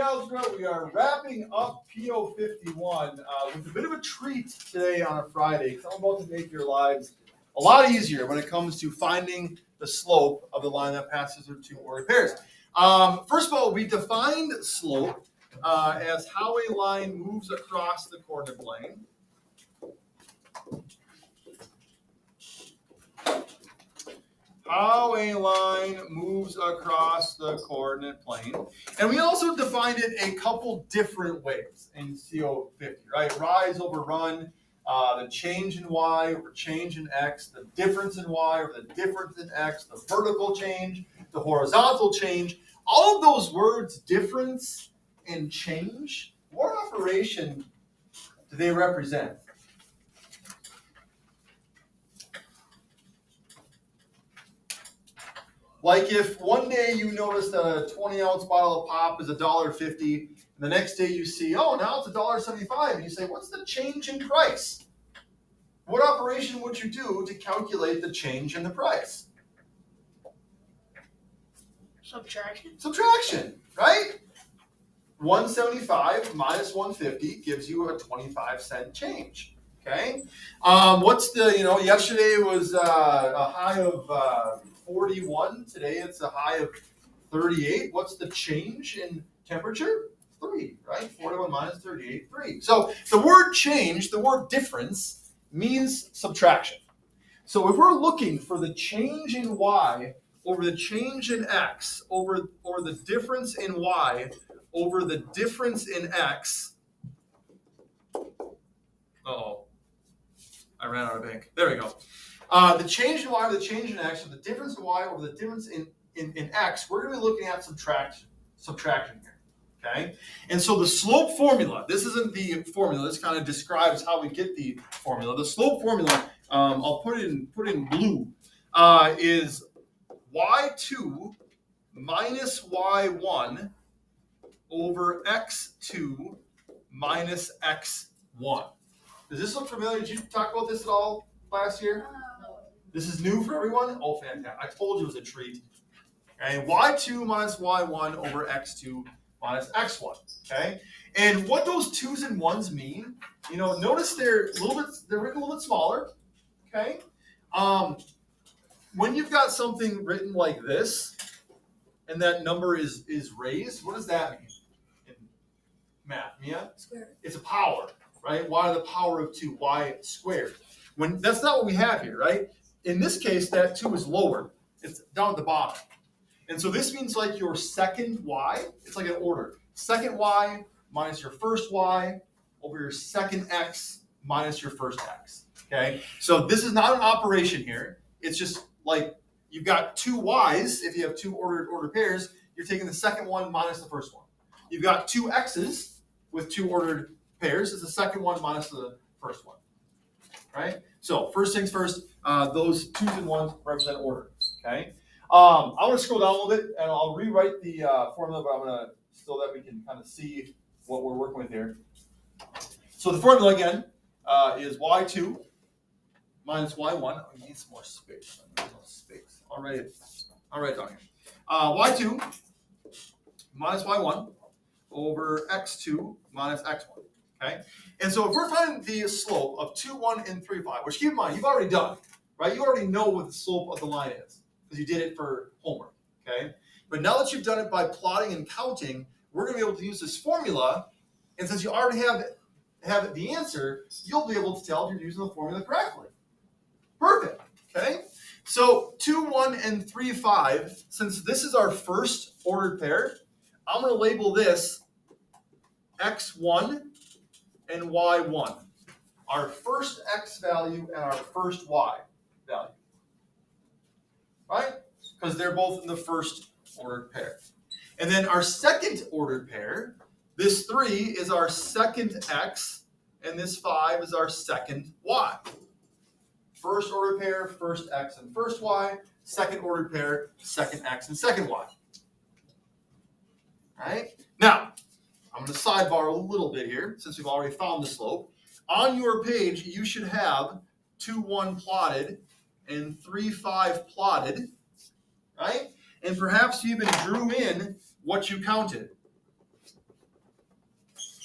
Algebra. We are wrapping up PO51 with a bit of a treat today on a Friday, because I'm about to make your lives a lot easier when it comes to finding the slope of the line that passes through two ordered pairs. First of all, we defined slope as how a line moves across the coordinate plane. How a line moves across the coordinate plane. And we also defined it a couple different ways in CO50, right? Rise over run, the change in y over change in x, the difference in y over the difference in x, the vertical change, the horizontal change. All of those words, difference and change, what operation do they represent? Like if one day you notice that a 20-ounce bottle of pop is $1.50, and the next day you see, oh, now it's $1.75, and you say, what's the change in price? What operation would you do to calculate the change in the price? Subtraction. Subtraction, right? 175 minus 150 gives you a 25-cent change. Okay. What's the, yesterday was a high of 41. Today it's a high of 38. What's the change in temperature? 3, right? 41 minus 38, 3. So the word change, the word difference, means subtraction. So if we're looking for the change in y over the change in x over the difference in y over the difference in x. Uh-oh. I ran out of ink. There we go. The change in y over the change in x, or the difference in y over the difference in x, we're going to be looking at subtraction here. Okay? And so the slope formula, this isn't the formula, this kind of describes how we get the formula. The slope formula, I'll put it in blue, is y2 minus y1 over x2 minus x1. Does this look familiar? Did you talk about this at all last year? This is new for everyone? Oh, fantastic. I told you it was a treat. Okay, y2 minus y1 over x2 minus x1. Okay? And what those 2's and 1's mean, notice they're written a little bit smaller. Okay? When you've got something written like this, and that number is raised, what does that mean in math, Mia? Square. It's a power. Right? Y to the power of 2, y squared. When that's not what we have here, right? In this case, that 2 is lower. It's down at the bottom. And so this means like your second y, it's like an order. Second y minus your first y over your second x minus your first x. Okay? So this is not an operation here. It's just like you've got 2 y's. If you have 2 ordered pairs, you're taking the second one minus the first one. You've got 2 x's with 2 ordered pairs is the second one minus the first one, right? So first things first, those 2's and 1's represent order, okay? I want to scroll down a little bit, and I'll rewrite the formula, but I'm going to, so that we can kind of see what we're working with here. So the formula, again, is y2 minus y1. I need some more space. There's no space. I'll write it down here. Y2 minus y1 over x2 minus x1. Okay, and so if we're finding the slope of 2, 1, and 3, 5, which keep in mind, you've already done, right? You already know what the slope of the line is because you did it for homework, okay? But now that you've done it by plotting and counting, we're going to be able to use this formula, and since you already have the answer, you'll be able to tell if you're using the formula correctly. Perfect, okay? So 2, 1, and 3, 5, since this is our first ordered pair, I'm going to label this x1 and y1, our first x value and our first y value, right? Because they're both in the first ordered pair. And then our second ordered pair, this 3 is our second x, and this 5 is our second y. First ordered pair, first x and first y. Second ordered pair, second x and second y. All right? Now, I'm going to sidebar a little bit here, since we've already found the slope. On your page, you should have 2, 1 plotted and 3, 5 plotted, right? And perhaps you even drew in what you counted.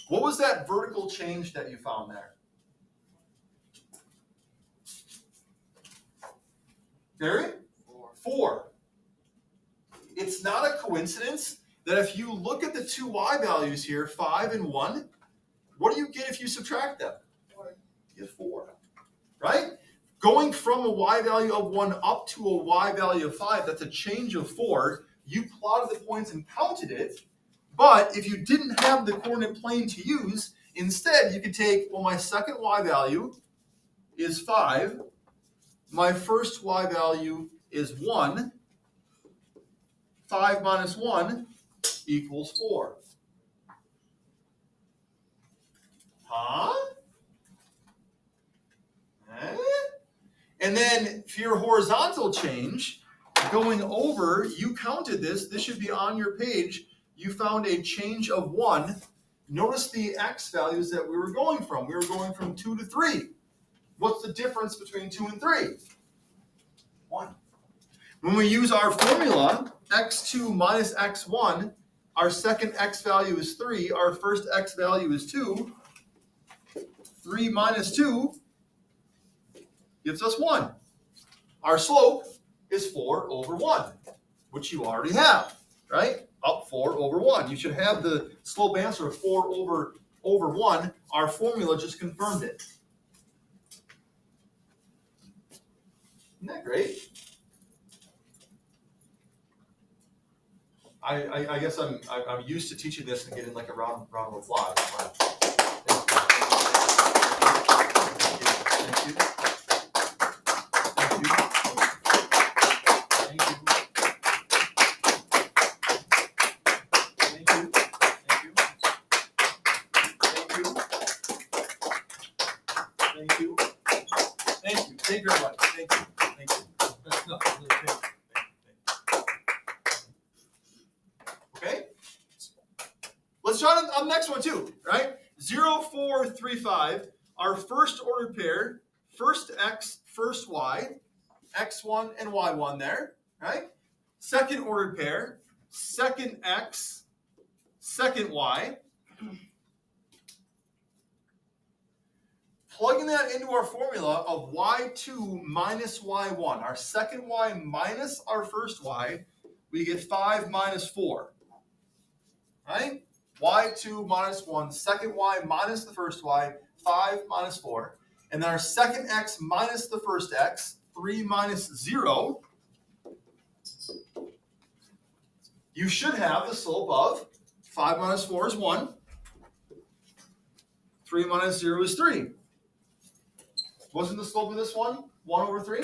What was that vertical change that you found there? Gary? 4. It's not a coincidence that if you look at the two y values here, 5 and 1, what do you get if you subtract them? You get 4, right? Going from a y value of 1 up to a y value of 5, that's a change of 4. You plotted the points and counted it, but if you didn't have the coordinate plane to use, instead you could take, well, my second y value is 5, my first y value is 1, 5 minus 1 equals 4. Huh? Eh? And then for your horizontal change, going over, you counted this. This should be on your page. You found a change of 1. Notice the x values that we were going from. We were going from 2 to 3. What's the difference between 2 and 3? 1. When we use our formula, x2 minus x1, our second x value is 3, our first x value is 2. 3 minus 2 gives us 1. Our slope is 4 over 1, which you already have, right? Up 4 over 1. You should have the slope answer of 4 over 1. Our formula just confirmed it. Isn't that great? I guess I'm used to teaching this and getting like a round of applause. Thank you. Thank you very much. Thank you. That's not really thank you. Okay? Let's try on the next one too, right? 0, 4, 3, 5. Our first order pair, first x, first y, x1 and y1 there, right? Second order pair, second x, second y. Plugging that into our formula of y2 minus y1, our second y minus our first y, we get 5 minus 4, right? y2 minus 1, second y minus the first y, 5 minus 4. And then our second x minus the first x, 3 minus 0. You should have the slope of 5 minus 4 is 1. 3 minus 0 is 3. Wasn't the slope of this one 1 over 3?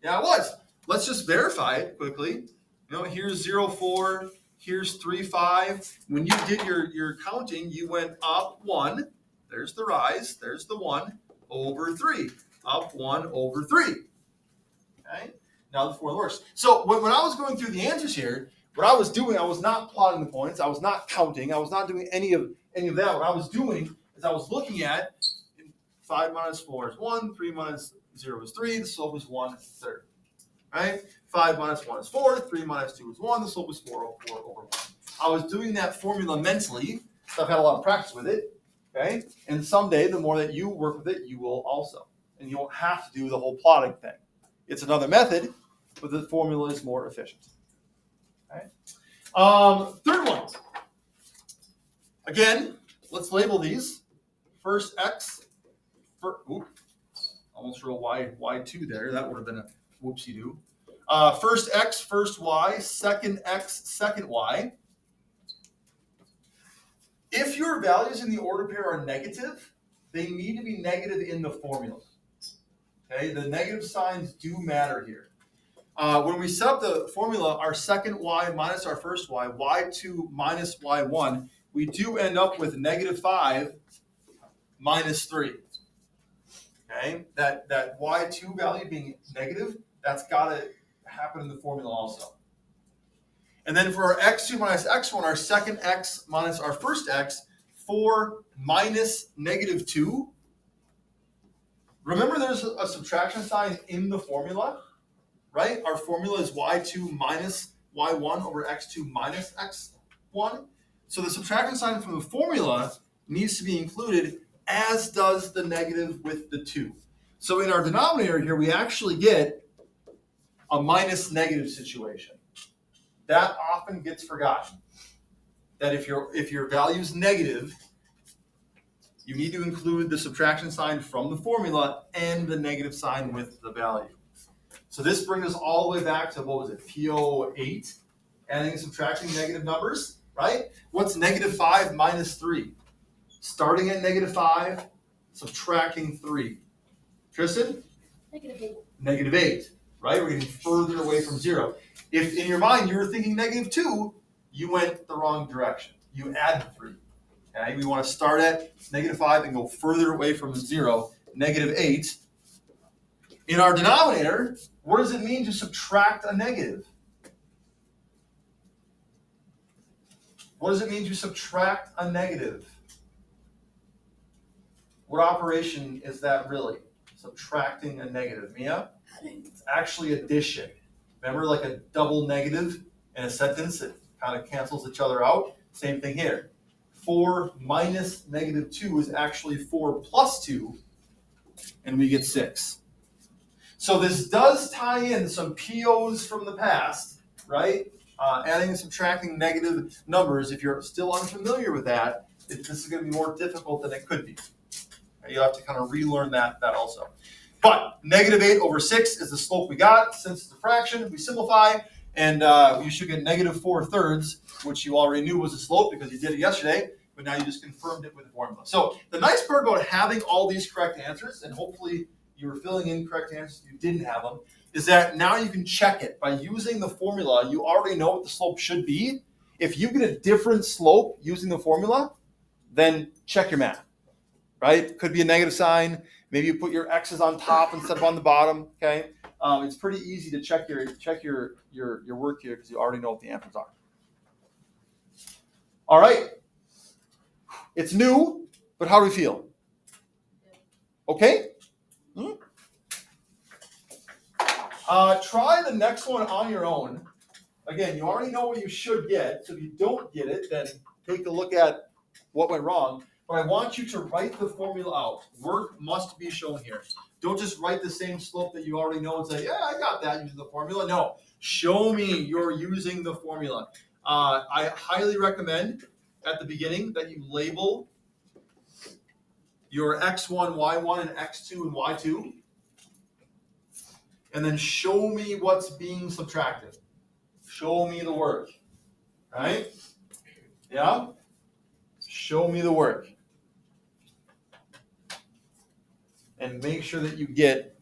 Yeah, it was. Let's just verify it quickly. You know, here's 0, 4. Here's 3, 5. When you did your counting, you went up 1. There's the rise. There's the 1 over 3. Up 1 over 3. Okay? Now the formula works. So when I was going through the answers here, what I was doing, I was not plotting the points. I was not counting. I was not doing any of that. What I was doing is I was looking at 5 minus 4 is 1. 3 minus 0 is 3. The slope is 1/3. Right? 5 minus 1 is 4. 3 minus 2 is 1. The slope is 4 over 1. I was doing that formula mentally, so I've had a lot of practice with it. Okay? And someday, the more that you work with it, you will also. And you won't have to do the whole plotting thing. It's another method, but the formula is more efficient. Okay? Third one. Again, let's label these. First x. Almost wrote y2 there. That would have been a whoopsie-doo. First x, first y, second x, second y. If your values in the order pair are negative, they need to be negative in the formula. Okay, the negative signs do matter here. When we set up the formula, our second y minus our first y, y2 minus y1, we do end up with negative 5 minus 3. Okay, that y2 value being negative, that's got to happen in the formula also. And then for our x2 minus x1, our second x minus our first x, 4 minus negative 2. Remember there's a subtraction sign in the formula, right? Our formula is y2 minus y1 over x2 minus x1. So the subtraction sign from the formula needs to be included, as does the negative with the 2. So in our denominator here, we actually get a minus negative situation. That often gets forgotten. That if your value is negative, you need to include the subtraction sign from the formula and the negative sign with the value. So this brings us all the way back to, what was it, PO8, adding and subtracting negative numbers, right? What's negative 5 minus 3? Starting at negative 5, subtracting 3. Tristan? -8. Negative 8, right? We're getting further away from 0. If in your mind you were thinking negative 2, you went the wrong direction. You add 3. Okay? We want to start at negative 5 and go further away from 0, negative 8. In our denominator, what does it mean to subtract a negative? What does it mean to subtract a negative? What operation is that really? Subtracting a negative. Mia? It's actually addition. Remember, like a double negative in a sentence, it kind of cancels each other out. Same thing here. 4 minus negative 2 is actually 4 plus 2, and we get 6. So this does tie in some POs from the past, right? Adding and subtracting negative numbers. If you're still unfamiliar with that, this is going to be more difficult than it could be. You'll have to kind of relearn that also. But negative 8 over 6 is the slope we got. Since it's a fraction, we simplify, and you should get negative 4/3, which you already knew was the slope because you did it yesterday, but now you just confirmed it with the formula. So the nice part about having all these correct answers, and hopefully you were filling in correct answers if you didn't have them, is that now you can check it. By using the formula, you already know what the slope should be. If you get a different slope using the formula, then check your math, right? Could be a negative sign. Maybe you put your x's on top instead of on the bottom, okay? It's pretty easy to check your work here because you already know what the answers are. All right. It's new, but how do we feel? Okay? Try the next one on your own. Again, you already know what you should get, so if you don't get it, then take a look at what went wrong. But I want you to write the formula out. Work must be shown here. Don't just write the same slope that you already know and say, yeah, I got that using the formula. No, show me you're using the formula. I highly recommend at the beginning that you label your x1, y1, and x2 and y2. And then show me what's being subtracted. Show me the work. Right? Yeah? Show me the work. And make sure that you get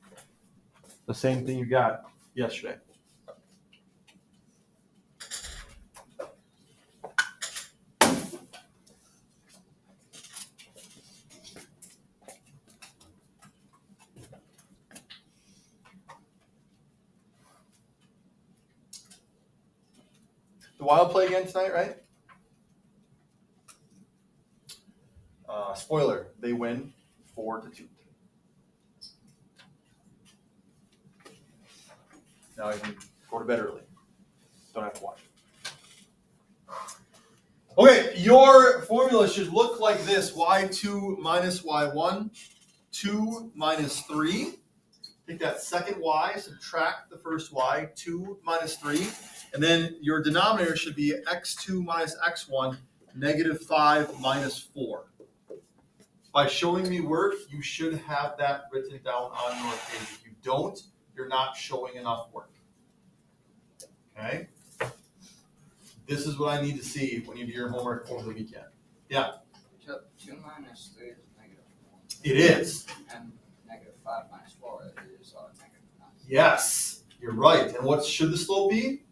the same thing you got yesterday. The Wild play again tonight, right? Spoiler, they win 4-2. Now you can go to bed early. Don't have to watch it. Okay, your formula should look like this. Y2 minus Y1, 2 minus 3. Take that second y, subtract the first y, 2 minus 3. And then your denominator should be x2 minus x1, negative 5 minus 4. By showing me work, you should have that written down on your page. If you don't, you're not showing enough work. Okay? This is what I need to see when you do your homework over the weekend. Yeah? 2 minus 3 is negative 1. It is. And negative 5 minus 4 is negative 9. Yes, you're right. And what should the slope be?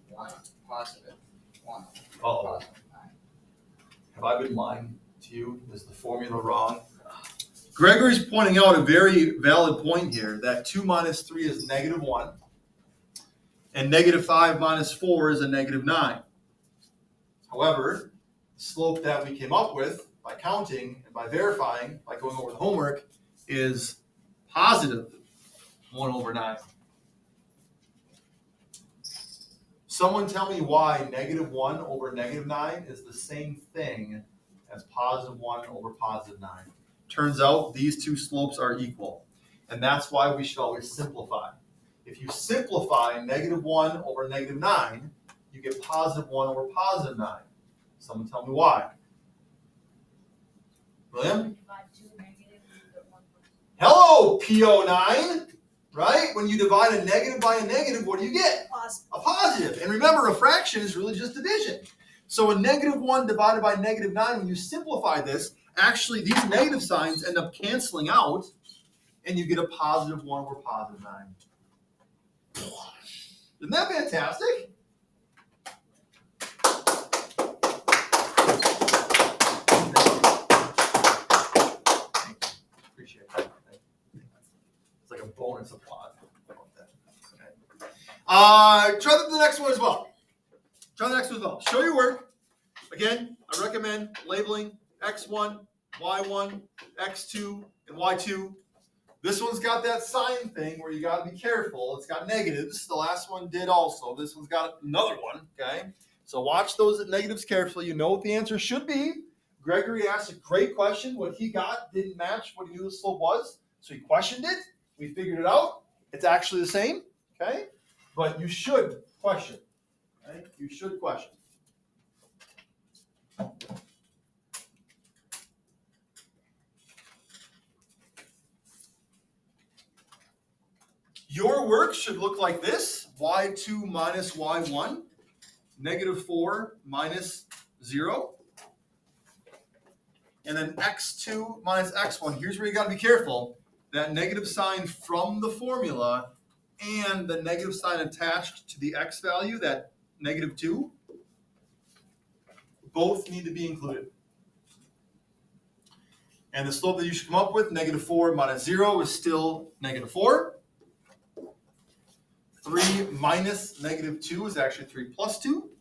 1, positive 1. Uh-oh. Positive 9. Have I been lying to you? Is the formula wrong? Gregory's pointing out a very valid point here, that 2 minus 3 is negative 1, and negative 5 minus 4 is a negative 9. However, the slope that we came up with by counting and by verifying, by going over the homework, is positive 1/9. Someone tell me why -1 over -9 is the same thing as +1 over +9. Turns out these two slopes are equal. And that's why we should always simplify. If you simplify -1 over -9, you get +1 over +9. Someone tell me why. William? Hello, PO9, right? When you divide a negative by a negative, what do you get? Positive. A positive. And remember, a fraction is really just division. So a -1 divided by -9, when you simplify this, actually these negative signs end up canceling out, and you get a +1 over +9. Isn't that fantastic? Appreciate that. It's like a bonus applause. Okay. Try the next one as well. Show your work. Again, I recommend labeling X1, Y1, X2, and Y2. This one's got that sign thing where you got to be careful. It's got negatives. The last one did also. This one's got another one, okay? So watch those negatives carefully. You know what the answer should be. Gregory asked a great question. What he got didn't match what he knew the slope was. So he questioned it. We figured it out. It's actually the same, okay? But you should question, okay? You should question. Your work should look like this: y2 minus y1, -4 minus 0. And then x2 minus x1. Here's where you got to be careful. That negative sign from the formula and the negative sign attached to the x value, that -2, both need to be included. And the slope that you should come up with, -4 minus 0, is still -4. 3 minus -2 is actually 3 plus 2,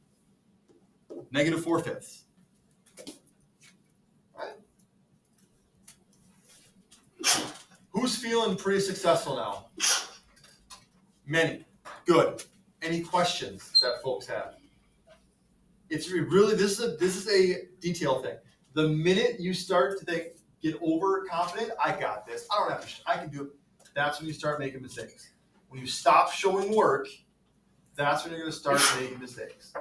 -4/5. Right? Who's feeling pretty successful now? Many. Good. Any questions that folks have? It's really, this is a detail thing. The minute you start to get overconfident, I got this, I don't have to, I can do it, that's when you start making mistakes. When you stop showing work, that's when you're going to start making mistakes.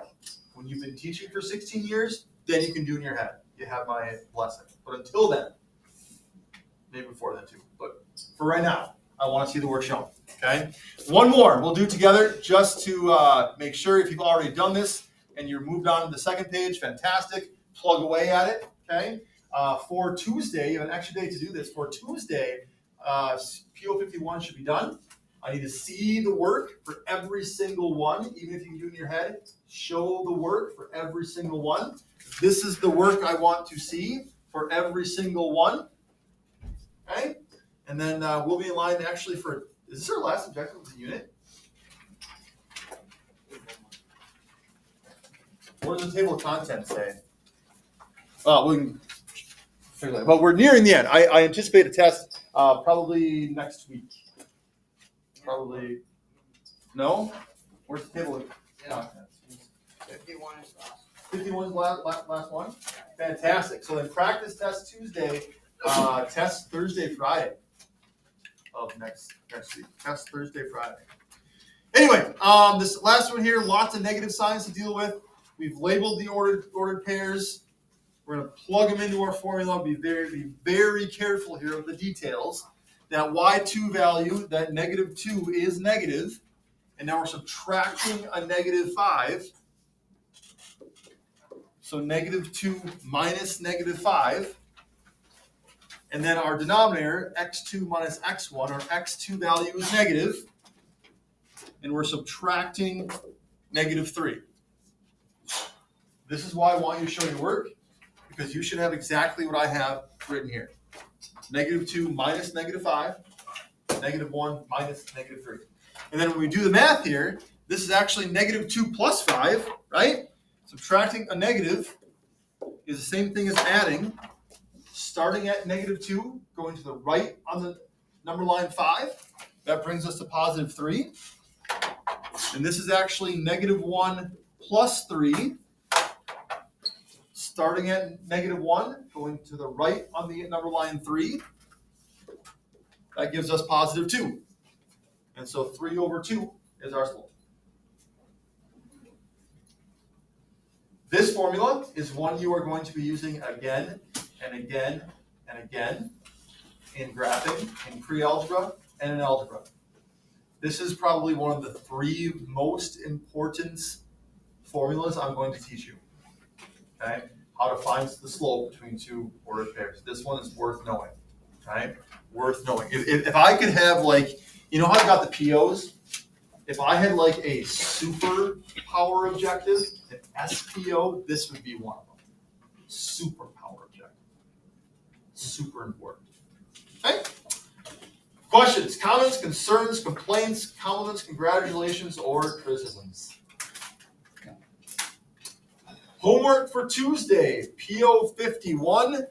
When you've been teaching for 16 years, then you can do it in your head. You have my blessing. But until then, maybe before then too. But for right now, I want to see the work shown. Okay? One more we'll do together just to make sure. If you've already done this and you're moved on to the second page, fantastic. Plug away at it. Okay? For Tuesday, you have an extra day to do this. For Tuesday, PO51 should be done. I need to see the work for every single one, even if you can do it in your head. Show the work for every single one. This is the work I want to see for every single one. Okay? And then we'll be in line actually for, is this our last objective of the unit? What does the table of contents say? We can figure that out. But we're nearing the end. I anticipate a test probably next week. Probably, no? Where's the table of contents? 51 is last. 51 is the last one? Fantastic. So then practice test Tuesday, test Thursday, Friday of next week. Test Thursday, Friday. Anyway, this last one here, lots of negative signs to deal with. We've labeled the ordered pairs. We're going to plug them into our formula. Be very careful here with the details. That y2 value, that -2 is negative. And now we're subtracting a -5. So -2 minus -5. And then our denominator, x2 minus x1, our x2 value is negative. And we're subtracting -3. This is why I want you to show your work, because you should have exactly what I have written here. -2 minus -5, -1 minus -3. And then when we do the math here, this is actually -2 plus 5, right? Subtracting a negative is the same thing as adding. Starting at -2, going to the right on the number line 5. That brings us to +3. And this is actually -1 plus 3. Starting at -1, going to the right on the number line 3. That gives us +2. And so 3/2 is our slope. This formula is one you are going to be using again and again and again in graphing, in pre-algebra, and in algebra. This is probably one of the 3 most important formulas I'm going to teach you. Okay? How to find the slope between 2 ordered pairs. This one is worth knowing. Okay? Worth knowing. If I could have, like, you know how I got the POs? If I had like a super power objective, an SPO, this would be one of them. Super power objective. Super important. Okay? Questions, comments, concerns, complaints, compliments, congratulations, or criticisms? Homework for Tuesday, PO51.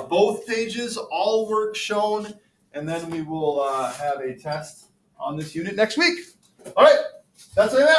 Both pages, all work shown, and then we will have a test on this unit next week. All right, that's it.